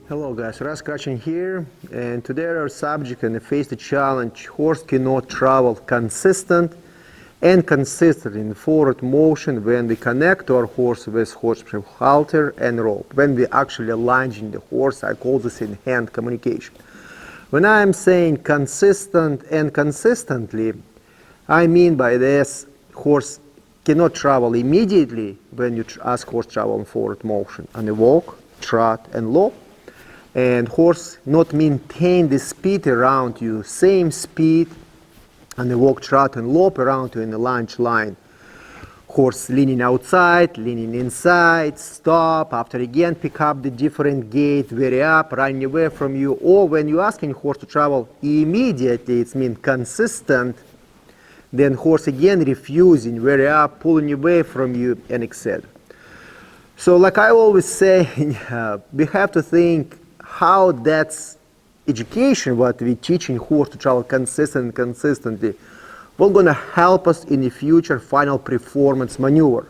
Hello guys, Ras Kachin here, and today our subject and face the challenge: horse cannot travel consistent and consistent in forward motion when we connect our horse with horsemanship halter and rope. When we actually lunging the horse, I call this in hand communication. When I am saying consistent and consistently, I mean by this horse cannot travel immediately when you ask horse travel in forward motion on a walk, trot, and lope. And horse not maintain the speed around you, same speed on the walk, trot, and lope around you in the lunge line. Horse leaning outside, leaning inside, stop, after again pick up the different gait, vary up, running away from you. Or when you're asking horse to travel immediately, it means consistent, then horse again refusing, vary up, pulling away from you, and etc. So like I always say, we have to think how that's education, what we teaching horse to travel consistently, will gonna help us in the future final performance maneuver.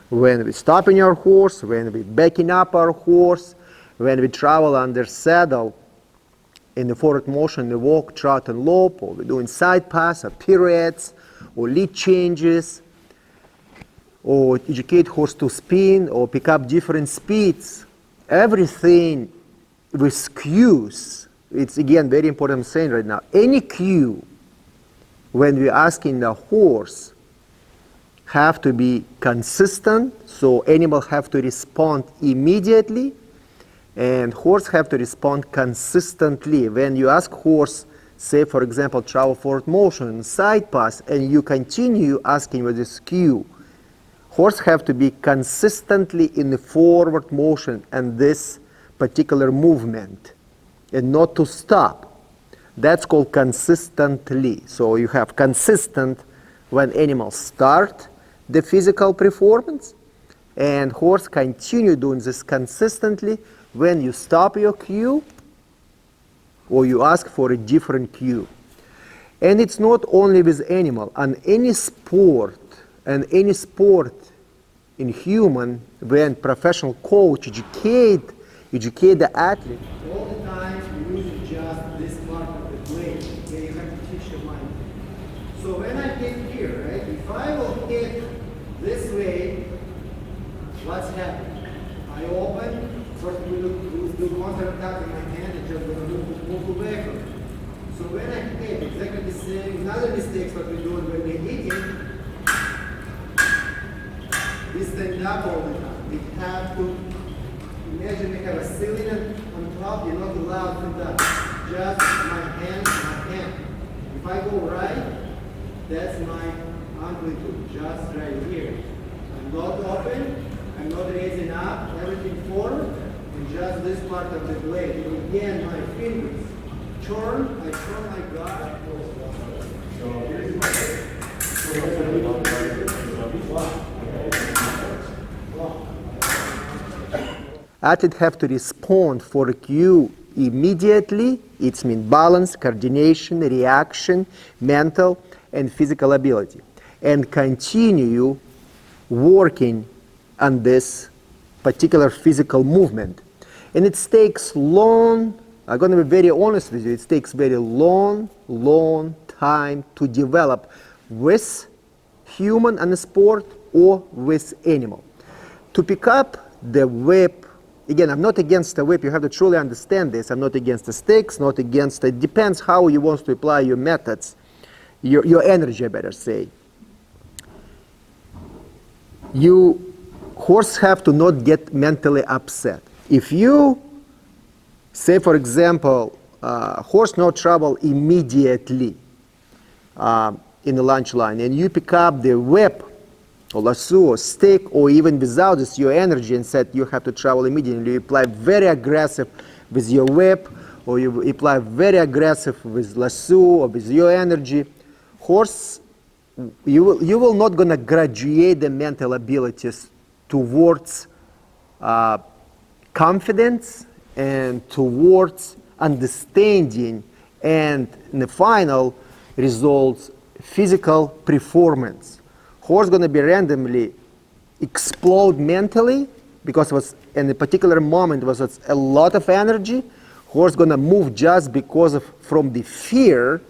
When we stopping our horse, when we backing up our horse, when we travel under saddle in the forward motion, the walk, trot, and lope, or we're doing side pass, or pirouettes, or lead changes, or educate horse to spin, or pick up different speeds, everything with cues. It's again very important I'm saying right now. Any cue when we're asking the horse have to be consistent, so animal have to respond immediately, and horse have to respond consistently. When you ask horse, say for example, travel forward motion, side pass, and you continue asking with this cue, horse have to be consistently in the forward motion and this particular movement and not to stop. That's called consistently. So you have consistent when animals start the physical performance, and horse continue doing this consistently when you stop your cue or you ask for a different cue. And it's not only with animal. On any sport, and any sport in human, when professional coach educate the athlete, all the time you use just this part of the blade. Okay, you have to teach the mind. So when I hit here, right, if I will hit this way, what's happening? I open, first we do counter attack in my hand and just gonna move away from it. So when I hit, exactly the same, another mistake what we're doing when we're hitting, we stand up all the time. We have to imagine we have a cylinder on top, you're not allowed to touch. Just my hand. If I go right, that's my amplitude, just right here. I'm not open, I'm not raising up, everything forward, and just this part of the blade. And again, my fingers turn, I turn my guard. So here's my athlete have to respond for a cue immediately. It means balance, coordination, reaction, mental and physical ability, and continue working on this particular physical movement. And it takes long, I'm going to be very honest with you, it takes very long time to develop with human and sport or with animal. To pick up the whip, again, I'm not against the whip, you have to truly understand this. I'm not against the sticks, not against, it depends how you want to apply your methods, your energy, I better say. Horse have to not get mentally upset. If you, say for example, horse not travel immediately in the lunge line, and you pick up the whip, or lasso, or stick, or even without this, your energy, and said you have to travel immediately. You apply very aggressive with your whip, or you apply very aggressive with lasso, or with your energy. Horse, you will not gonna graduate the mental abilities towards confidence and towards understanding, and in the final results, physical performance. Horse going to be randomly explode mentally because it was in a particular moment was a lot of energy, horse gonna move just because of from the fear,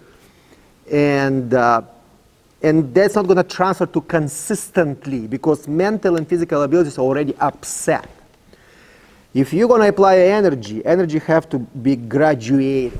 and that's not gonna transfer to consistently because mental and physical abilities are already upset. If you're gonna apply energy have to be graduated.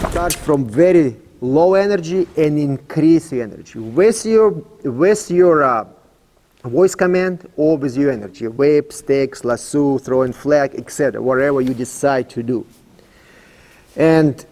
Start from very low energy and increase the energy with your voice command or with your energy, whip, sticks, lasso, throwing flag, etc., whatever you decide to do. And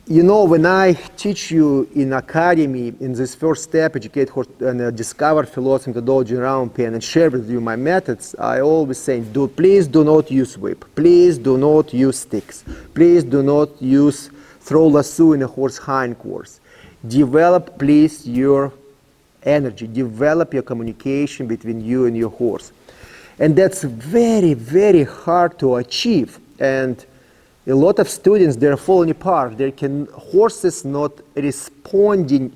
you know, when I teach you in academy in this first step, educate and discover philosophy, methodology, round pen, and share with you my methods, I always say, please do not use whip, please do not use sticks, please do not use throw lasso in a horse hindquarters. Develop, please, your energy. Develop your communication between you and your horse. And that's very, very hard to achieve. And a lot of students, they're falling apart. Horses not responding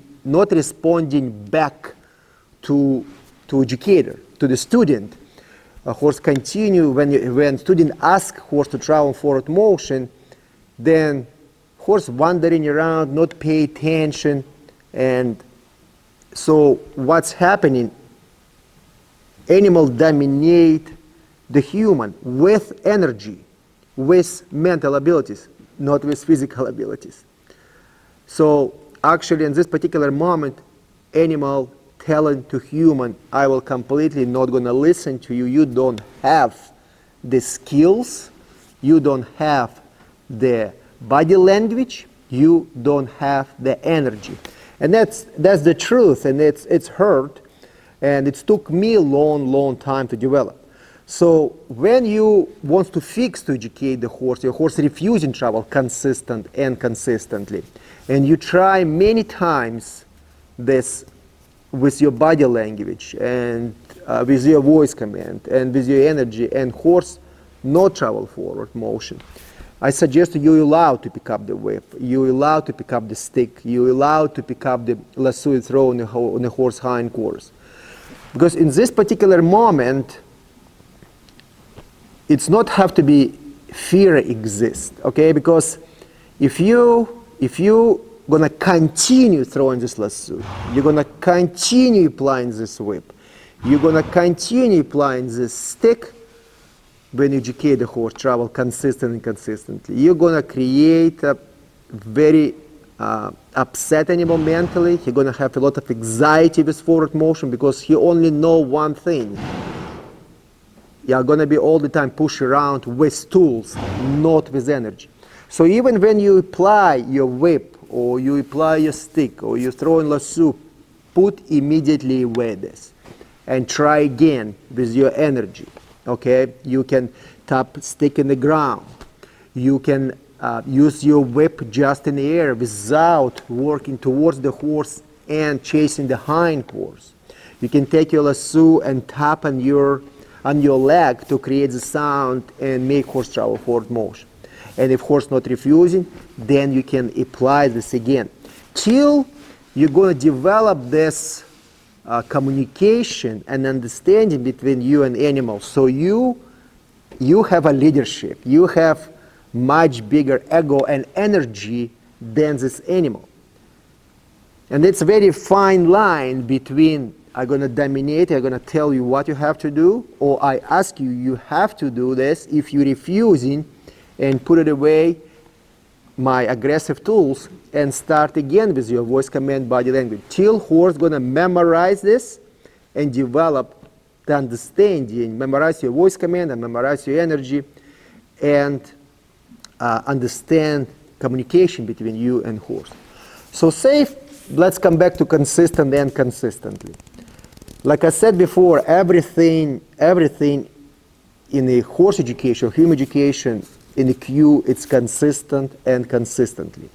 back to educator, to the student. A horse continue, when student ask horse to travel forward motion, then horse wandering around, not pay attention, and so what's happening? Animal dominate the human with energy, with mental abilities, not with physical abilities. So actually in this particular moment, animal telling to human, I will completely not gonna listen to you, you don't have the skills, you don't have the body language, you don't have the energy. And that's the truth, and it's hurt, and it took me a long time to develop. So when you want to educate the horse, your horse refusing travel consistently, and you try many times this with your body language and with your voice command and with your energy, and horse not travel forward motion, I suggest you allow to pick up the whip, you allow to pick up the stick, you allow to pick up the lasso throw on the horse hindquarters. Because in this particular moment, it's not have to be fear exist, okay? Because if you gonna continue throwing this lasso, you're gonna continue applying this whip, you're gonna continue applying this stick, when you educate the horse travel consistently, you're gonna create a very upset animal mentally. He's gonna have a lot of anxiety with forward motion because he only know one thing. You're gonna be all the time pushed around with tools, not with energy. So even when you apply your whip or you apply your stick or you throw in lasso, put immediately away this and try again with your energy. Okay, you can tap stick in the ground. You can use your whip just in the air without working towards the horse and chasing the hindquarters. You can take your lasso and tap on your leg to create the sound and make horse travel forward motion. And if horse not refusing, then you can apply this again till you're going to develop this communication and understanding between you and animals. So you have a leadership. You have much bigger ego and energy than this animal. And it's a very fine line between I'm going to dominate, I'm going to tell you what you have to do, or I ask you, you have to do this. If you're refusing, and put it away my aggressive tools and start again with your voice command body language till horse gonna memorize this and develop the understanding, memorize your voice command and memorize your energy and understand communication between you and horse. So let's come back to consistent and consistently. Like I said before, everything in the horse education, human education, in the cue, it's consistent and consistently.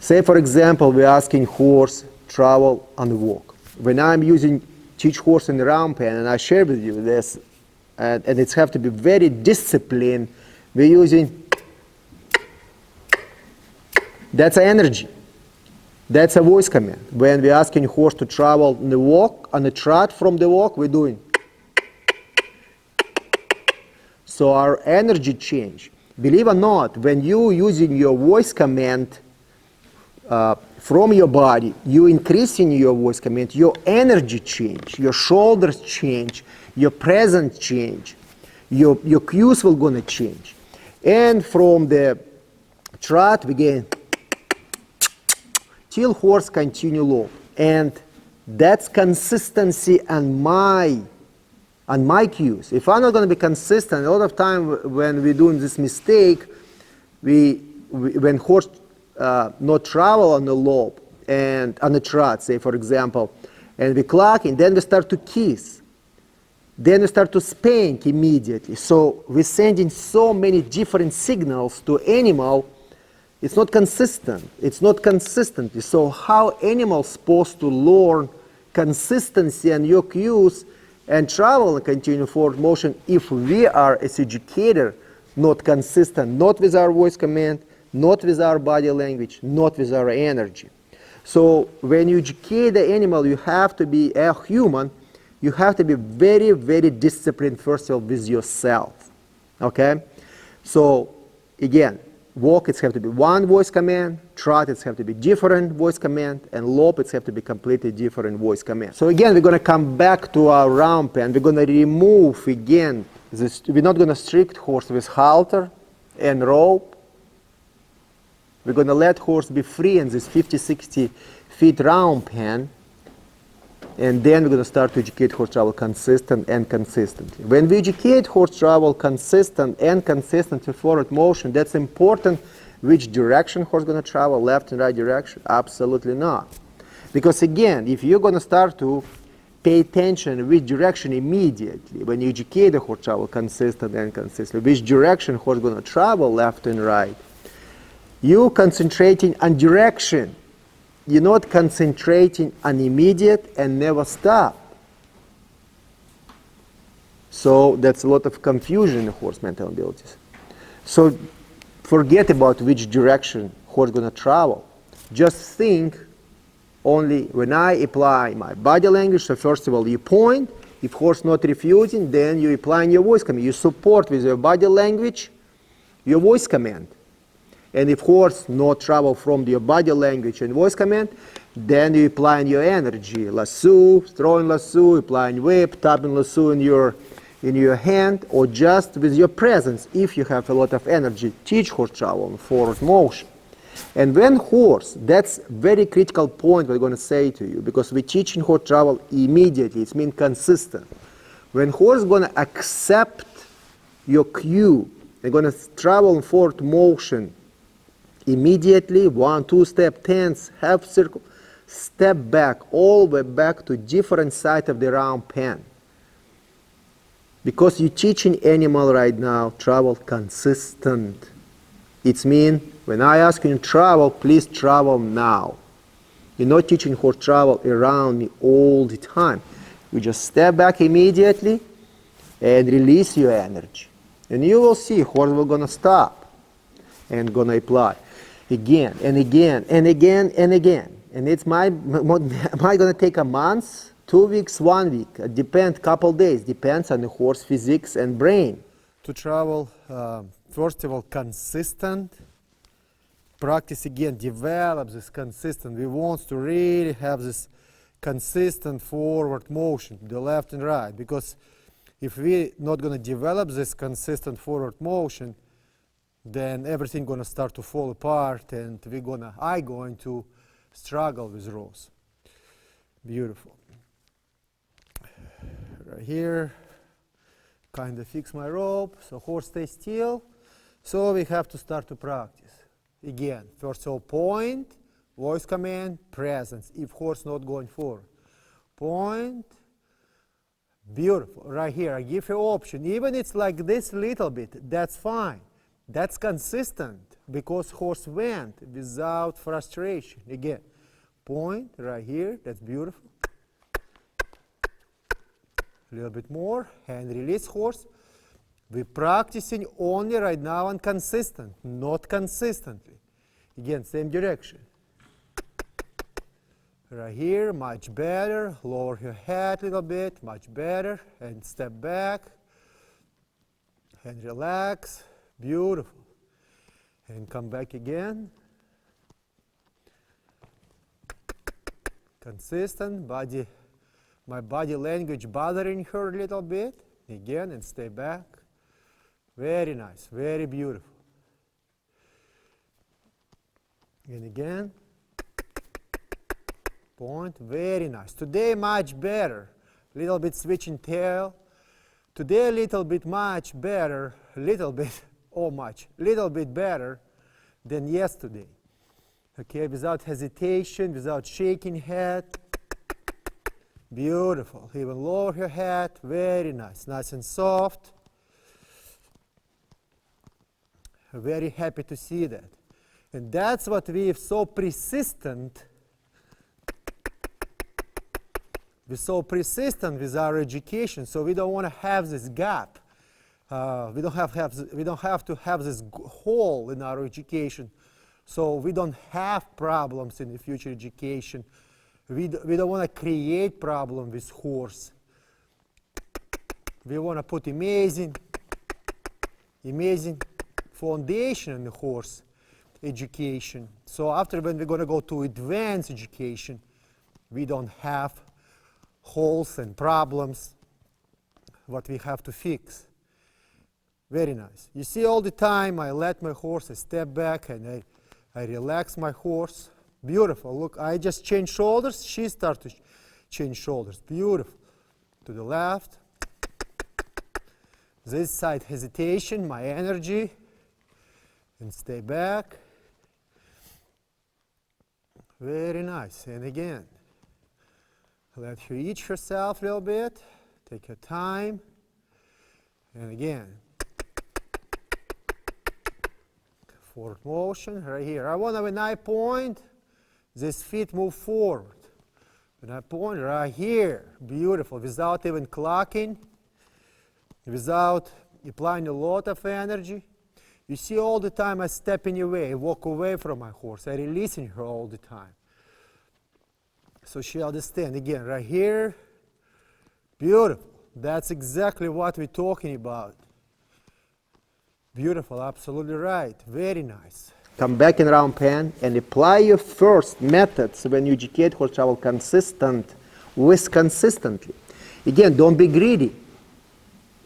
Say, for example, we're asking horse travel on the walk. When I'm teach horse in the round pen, and I share with you this, and it's have to be very disciplined, we're using, that's energy. That's a voice command. When we're asking horse to travel on the walk, on the trot from the walk, we're doing. So our energy change. Believe it or not, when you using your voice command from your body, you increasing your voice command, your energy change, your shoulders change, your presence change, your cues will gonna change. And from the trot, we gain till horse continue low. And that's consistency on my cues. If I'm not going to be consistent, a lot of time when we're doing this mistake, when horse not travel on the lope and on the trot, say for example, and we clocking, then we start to kiss. Then we start to spank immediately. So we're sending so many different signals to animal. It's not consistent. It's not consistent. So how animals supposed to learn consistency and your cues and travel and continue forward motion if we are as educator not consistent, not with our voice command, not with our body language, not with our energy. So when you educate the animal, you have to be a human. You have to be very, very disciplined first of all with yourself. Okay? So again, walk, it's have to be one voice command, trot, it's have to be different voice command, and lope, it's have to be completely different voice command. So again, we're going to come back to our round pen. We're going to remove again, we're not going to strict horse with halter and rope. We're going to let horse be free in this 50, 60 feet round pen. And then we're going to start to educate horse travel consistent and consistently. When we educate horse travel consistent and consistently forward motion, that's important. Which direction horse going to travel, left and right direction? Absolutely not. Because again, if you're going to start to pay attention which direction immediately, when you educate the horse travel consistent and consistently, which direction horse going to travel, left and right, you concentrating on direction. You're not concentrating on immediate and never stop. So that's a lot of confusion in horse mental abilities. So forget about which direction horse going to travel. Just think only when I apply my body language. So first of all, you point. If horse not refusing, then you apply your voice command. You support with your body language your voice command. And if horse not travel from your body language and voice command, then you apply your energy. Lasso, throwing lasso, applying whip, tapping lasso in your hand, or just with your presence, if you have a lot of energy, teach horse travel in forward motion. And when horse, that's very critical point we're going to say to you, because we're teaching horse travel immediately. It means consistent. When horse going to accept your cue, they're going to travel in forward motion immediately, 1, 2 step, tense, half circle, step back, all the way back to different side of the round pen. Because you're teaching animal right now, travel consistent. It means when I ask you to travel, please travel now. You're not teaching horse travel around me all the time. You just step back immediately and release your energy. And you will see horse will gonna stop and gonna apply. Again and again and again and again. And it's am I going to take a month, 2 weeks, 1 week? It depends, couple days. Depends on the horse physics and brain. To travel, first of all, consistent. Practice again, develop this consistent. We want to really have this consistent forward motion, the left and right. Because if we're not going to develop this consistent forward motion, then everything going to start to fall apart, and I'm going to struggle with rows. Beautiful. Right here, kind of fix my rope, so horse stays still. So we have to start to practice. Again, first of all, point, voice command, presence, if horse not going forward. Point, beautiful. Right here, I give you option. Even it's like this little bit, that's fine. That's consistent because horse went without frustration. Again, point right here. That's beautiful. A little bit more, and release horse. We're practicing only right now on consistent, not consistently. Again, same direction. Right here, much better. Lower your head a little bit, much better. And step back. And relax. Beautiful. And come back again. Consistent. Body, my body language bothering her a little bit. Again, and stay back. Very nice. Very beautiful. And again. Point. Very nice. Today much better. Little bit switching tail. Today a little bit much better. Little bit, oh much. Little bit better than yesterday. Okay, without hesitation, without shaking head. Beautiful. Even lower your head. Very nice. Nice and soft. Very happy to see that. And that's what we're so persistent. We're so persistent with our education, so we don't want to have this gap. We don't have to have this hole in our education, so we don't have problems in the future education. We don't want to create problem with horse. We want to put amazing foundation in the horse education. So after, when we're going to go to advanced education, we don't have holes and problems what we have to fix. Very nice. You see, all the time I let my horse, I step back and I relax my horse. Beautiful. Look, I just change shoulders. She starts to change shoulders. Beautiful. To the left. This side hesitation, my energy. And stay back. Very nice. And again. Let her eat herself a little bit. Take your time. And again. Forward motion right here. I want to, when I point, this feet move forward. When I point right here, beautiful, without even clocking, without applying a lot of energy. You see, all the time I stepping away, I walk away from my horse. I releasing her all the time. So she understands. Again, right here, beautiful. That's exactly what we're talking about. Beautiful, absolutely right. Very nice. Come back in round pen and apply your first methods when you educate horse travel consistently. Again, don't be greedy,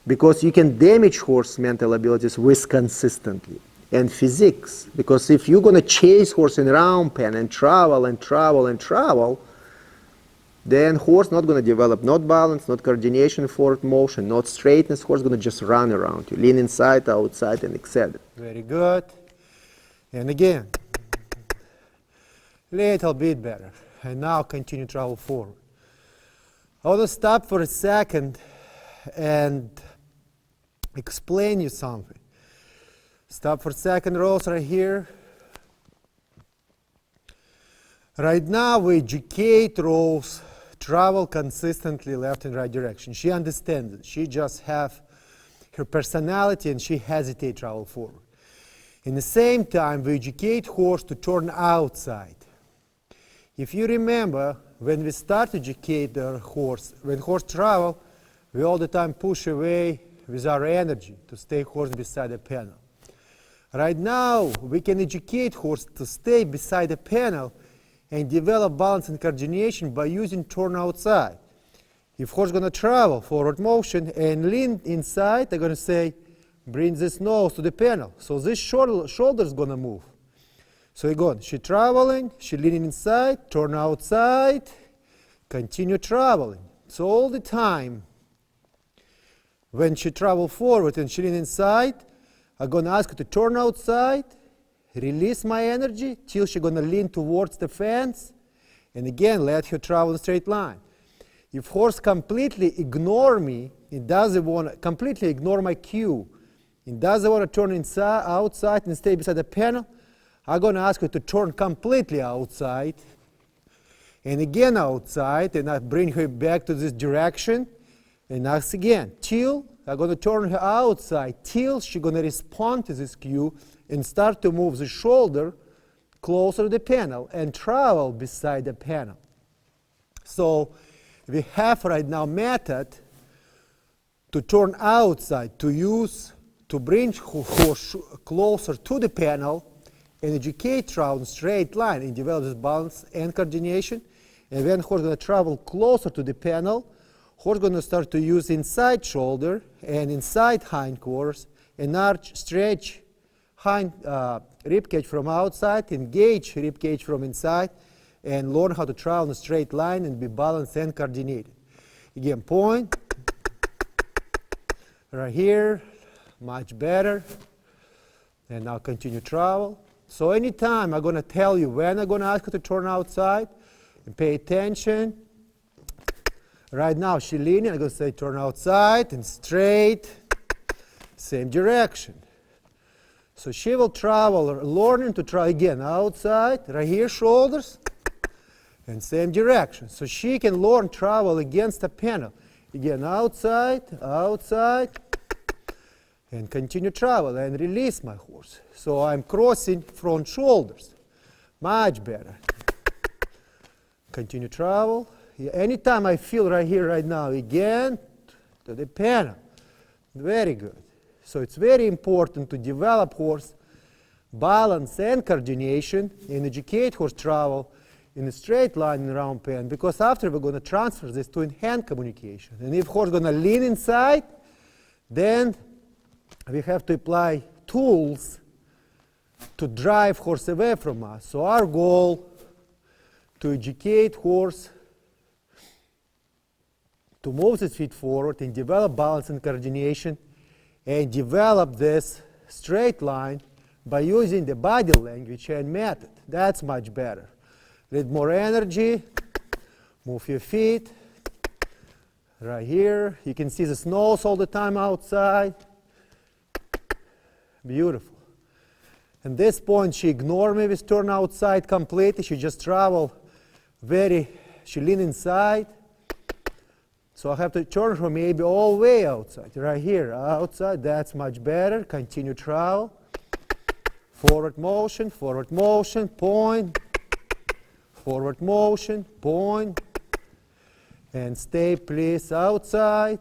because you can damage horse mental abilities with consistently. And physics, because if you're going to chase horse in round pen and travel and travel and travel, then horse not going to develop not balance, not coordination, forward motion, not straightness. Horse going to just run around you, lean inside, outside, and etc. Very good. And again, little bit better. And now continue travel forward. I want to stop for a second and explain you something. Stop for a second, Rose, right here. Right now we educate Rose travel consistently left and right direction. She understands it. She just have her personality and she hesitates travel forward. In the same time, we educate horse to turn outside. If you remember, when we start to educate the horse, when horse travel, we all the time push away with our energy to stay horse beside the panel. Right now, we can educate horse to stay beside the panel and develop balance and coordination by using turn outside. If horse going to travel forward motion and lean inside, they're going to say, bring this nose to the panel. So this shoulder is going to move. So again, she traveling, she leaning inside, turn outside, continue traveling. So all the time, when she travel forward and she lean inside, I'm going to ask her to turn outside, release my energy till she's going to lean towards the fence, and again, let her travel in a straight line. If horse completely ignore me, it doesn't want to completely ignore my cue, it doesn't want to turn inside, outside and stay beside the panel, I'm going to ask her to turn completely outside And again outside, and I bring her back to this direction, and ask again, till, I'm going to turn her outside, till she's going to respond to this cue and start to move the shoulder closer to the panel and travel beside the panel. So we have right now method to turn outside, to bring horse closer to the panel and educate travel in straight line and develop this balance and coordination. And when horse going to travel closer to the panel, horse going to start to use inside shoulder and inside hind quarters and arch, stretch hind rib cage from outside, engage rib cage from inside, and learn how to travel in a straight line and be balanced and coordinated. Again, point. Right here, much better. And now continue travel. So anytime I'm going to tell you when I'm going to ask you to turn outside, and pay attention. Right now she's leaning, I'm going to say turn outside and straight, same direction. So she will travel, learning to try again outside, right here, shoulders, and same direction. So she can learn travel against the panel. Again, outside, outside, and continue travel and release my horse. So I'm crossing front shoulders. Much better. Continue travel. Anytime I feel right here, right now, again, to the panel. Very good. So it's very important to develop horse balance and coordination and educate horse travel in a straight line and round pen, because after we're going to transfer this to hand communication. And if horse going to lean inside, then we have to apply tools to drive horse away from us. So our goal to educate horse to move his feet forward and develop balance and coordination and develop this straight line by using the body language and method. That's much better. With more energy, move your feet. Right here, you can see the snows all the time outside. Beautiful. At this point, she ignored me with turn outside completely. She just traveled she lean inside. So I have to turn her maybe all the way outside. Right here, outside, that's much better. Continue travel. Forward motion, point. Forward motion, point. And stay, please, outside.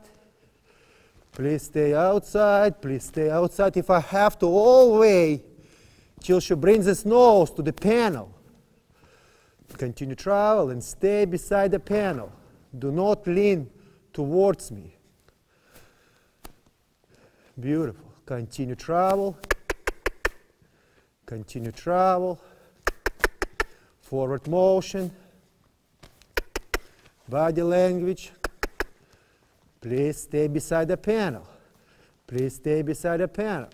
Please stay outside, please stay outside. If I have to, all the way till she brings his nose to the panel. Continue travel and stay beside the panel. Do not lean towards me. Beautiful. Continue travel. Continue travel. Forward motion. Body language. Please stay beside the panel. Please stay beside the panel.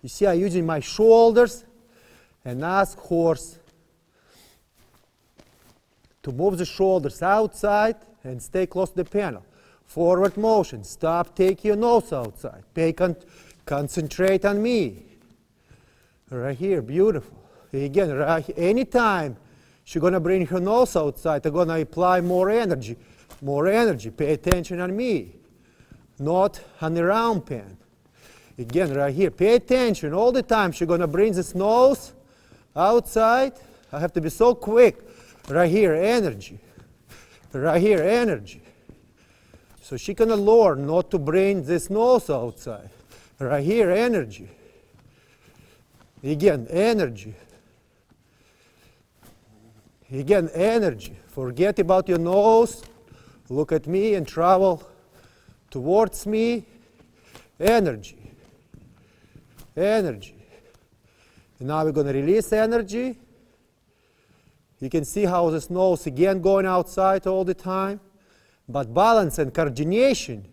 You see, I'm using my shoulders and ask horse to move the shoulders outside and stay close to the panel. Forward motion. Stop, take your nose outside. Concentrate on me. Right here, beautiful. Again, right here. Anytime she's going to bring her nose outside, I'm going to apply more energy. More energy. Pay attention on me, not on the round pen. Again, right here. Pay attention all the time. She's going to bring this nose outside. I have to be so quick. Right here, energy. Right here, energy. So she's going to learn not to bring this nose outside. Right here, energy. Again, energy. Again, energy. Forget about your nose. Look at me and travel towards me. Energy. Energy. And now we're going to release energy. You can see how this nose again going outside all the time. But balance and coordination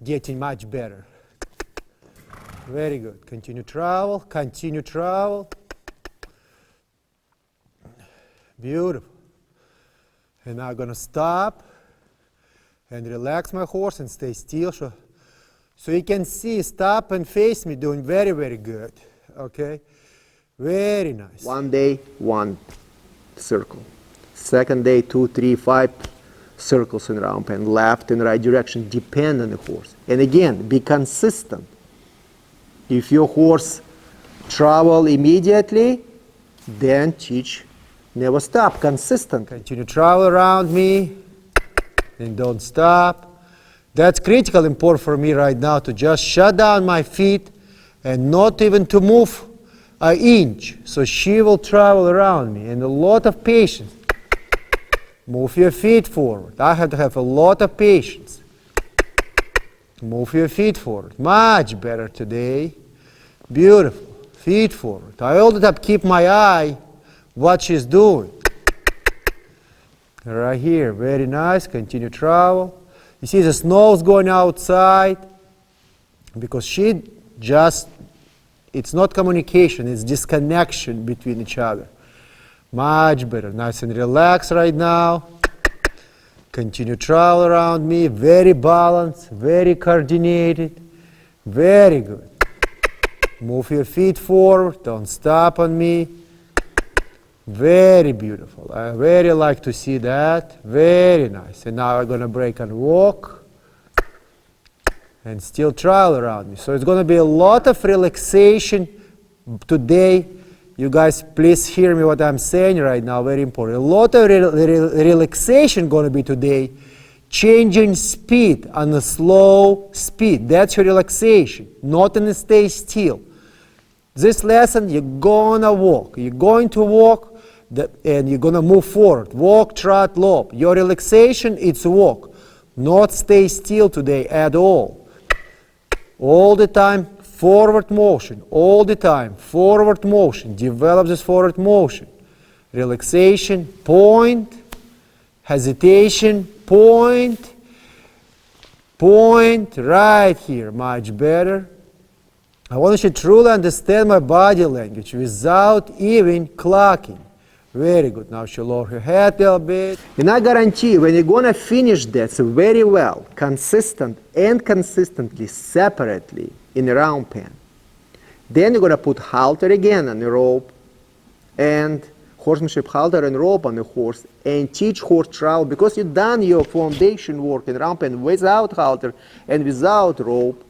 getting much better. Very good. Continue travel. Continue travel. Beautiful. And now I'm going to stop and relax my horse and stay still. So you can see, stop and face me doing very, very good. Okay? Very nice. One day, one circle. Second day, 2, 3, 5 circles in round pen, left and right direction, depend on the horse. And again, be consistent. If your horse travel immediately, then teach, never stop, consistent. Continue travel around me, and don't stop. That's critical important for me right now to just shut down my feet and not even to move an inch. So she will travel around me, and a lot of patience. Move your feet forward. I have to have a lot of patience. Move your feet forward. Much better today. Beautiful. Feet forward. I all the time keep my eye what she's doing. Right here. Very nice. Continue travel. You see the snow's going outside because she just, it's not communication, it's disconnection between each other. Much better. Nice and relaxed right now. Continue travel around me. Very balanced, very coordinated. Very good. Move your feet forward. Don't stop on me. Very beautiful. I very like to see that. Very nice. And now I'm going to break and walk. And still travel around me. So it's going to be a lot of relaxation today. You guys, please hear me what I'm saying right now, very important. A lot of relaxation going to be today. Changing speed on a slow speed. That's your relaxation, not in a stay still. This lesson, you're going to walk. You're going to walk and you're going to move forward. Walk, trot, lope. Your relaxation, it's walk. Not stay still today at all. All the time. Forward motion, all the time, forward motion, develop this forward motion. Relaxation, point, hesitation, point, right here, much better. I want you to truly understand my body language without even clocking. Very good. Now she lower her head a little bit. And I guarantee when you're going to finish that very well, consistent and consistently, separately, in a round pen. Then you're going to put halter again on the rope and horsemanship halter and rope on the horse and teach horse travel because you've done your foundation work in round pen without halter and without rope.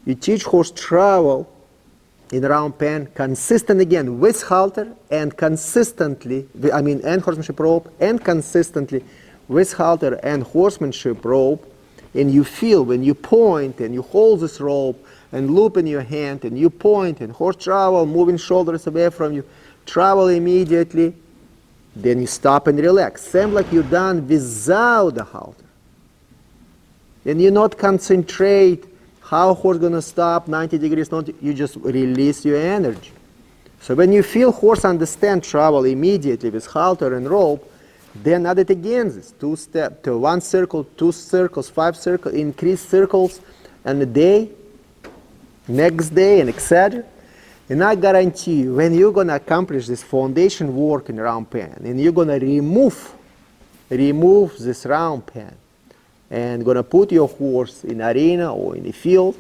You teach horse travel in round pen consistent again with halter and consistently, and horsemanship rope and consistently with halter and horsemanship rope. And you feel when you point and you hold this rope and loop in your hand and you point and horse travel, moving shoulders away from you, travel immediately, then you stop and relax. Same like you've done without the halter. And you not concentrate how horse going to stop 90 degrees, you just release your energy. So when you feel horse understand travel immediately with halter and rope, then add it again, this 2 step to 1 circle, 2 circles, 5 circles, increase circles and a day, next day, and etc. And I guarantee you, when you're going to accomplish this foundation work in round pen, and you're going to remove this round pen, and going to put your horse in arena or in the field,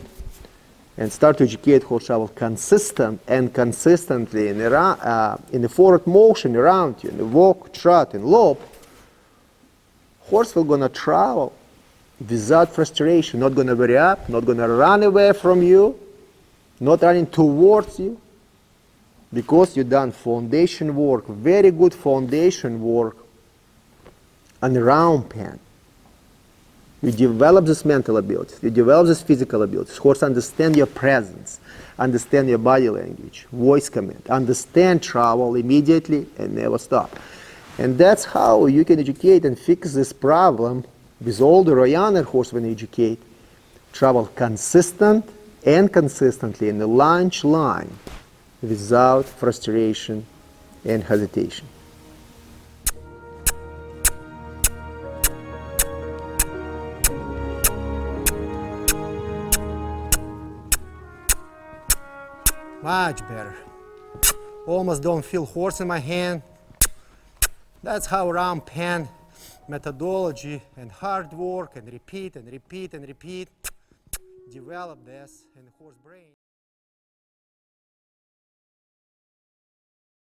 and start to educate horse travel consistent and consistently in the forward motion around you, in the walk, trot, and lope, horse will gonna travel without frustration, not gonna vary up, not gonna run away from you, not running towards you, because you've done foundation work, very good foundation work on the round pen. You develop this mental abilities, you develop this physical abilities. Horse understand your presence, understand your body language, voice command, understand travel immediately and never stop. And that's how you can educate and fix this problem with older or younger horse when you educate. Travel consistent and consistently in the lunge line without frustration and hesitation. Much better. Almost don't feel horse in my hand. That's how round pen methodology and hard work and repeat and repeat and repeat develop this in the horse brain.